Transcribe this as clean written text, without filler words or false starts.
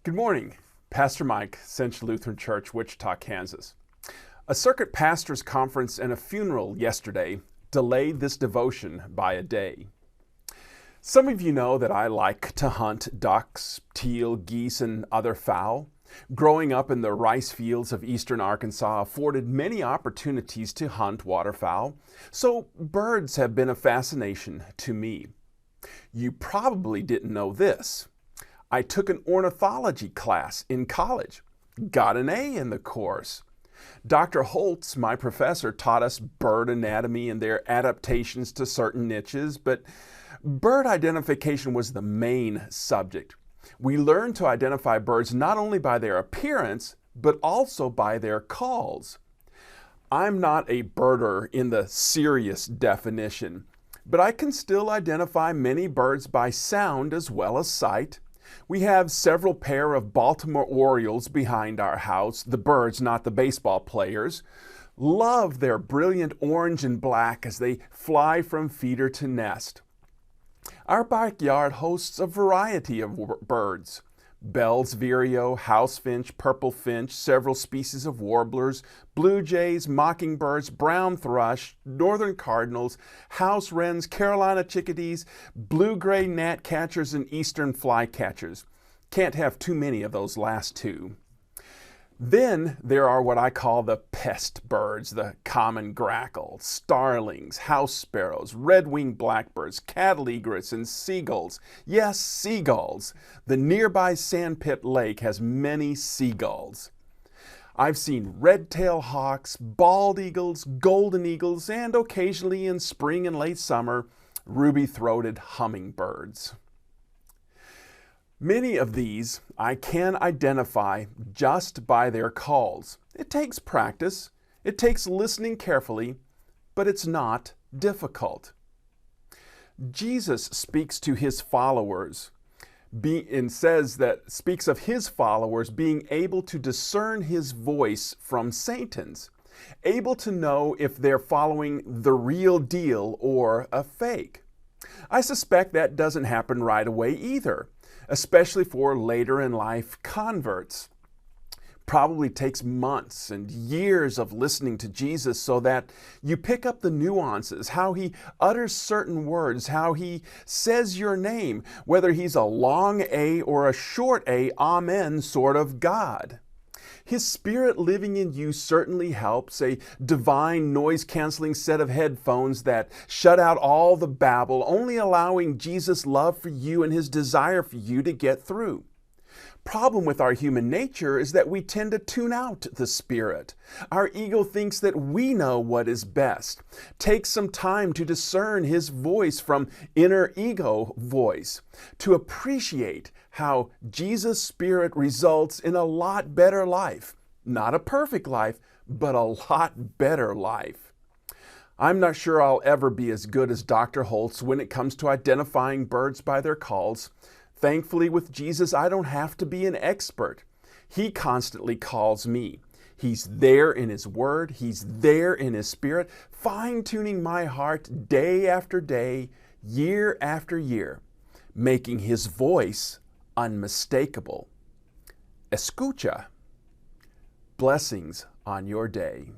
Good morning. Pastor Mike, Central Lutheran Church, Wichita, Kansas. A circuit pastors conference and a funeral yesterday delayed this devotion by a day. Some of you know that I like to hunt ducks, teal, geese, and other fowl. Growing up in the rice fields of eastern Arkansas afforded many opportunities to hunt waterfowl, so birds have been a fascination to me. You probably didn't know this. I took an ornithology class in college, got an A in the course. Dr. Holtz, my professor, taught us bird anatomy and their adaptations to certain niches, but bird identification was the main subject. We learned to identify birds not only by their appearance, but also by their calls. I'm not a birder in the serious definition, but I can still identify many birds by sound as well as sight. We have several pair of Baltimore Orioles behind our house, the birds, not the baseball players. Love their brilliant orange and black as they fly from feeder to nest. Our backyard hosts a variety of birds. Bell's vireo, house finch, purple finch, several species of warblers, blue jays, mockingbirds, brown thrush, northern cardinals, house wrens, Carolina chickadees, blue-gray gnatcatchers, and eastern flycatchers. Can't have too many of those last two. Then there are what I call the pest birds, the common grackle, starlings, house sparrows, red-winged blackbirds, cattle egrets, and seagulls. Yes, seagulls. The nearby sandpit lake has many seagulls. I've seen red-tailed hawks, bald eagles, golden eagles, and occasionally in spring and late summer, ruby-throated hummingbirds. Many of these I can identify just by their calls. It takes practice, it takes listening carefully, but it's not difficult. Jesus speaks to his followers and speaks of his followers being able to discern his voice from Satan's, able to know if they're following the real deal or a fake. I suspect that doesn't happen right away either, especially for later in life converts. Probably takes months and years of listening to Jesus so that you pick up the nuances, how he utters certain words, how he says your name, whether he's a long A or a short A, amen sort of God. His Spirit living in you certainly helps, a divine noise-canceling set of headphones that shut out all the babble, only allowing Jesus' love for you and his desire for you to get through. Problem with our human nature is that we tend to tune out the Spirit. Our ego thinks that we know what is best. Take some time to discern his voice from inner ego voice, to appreciate how Jesus' Spirit results in a lot better life. Not a perfect life, but a lot better life. I'm not sure I'll ever be as good as Dr. Holtz when it comes to identifying birds by their calls. Thankfully, with Jesus, I don't have to be an expert. He constantly calls me. He's there in his word. He's there in his Spirit, fine-tuning my heart day after day, year after year, making his voice unmistakable. Escucha. Blessings on your day.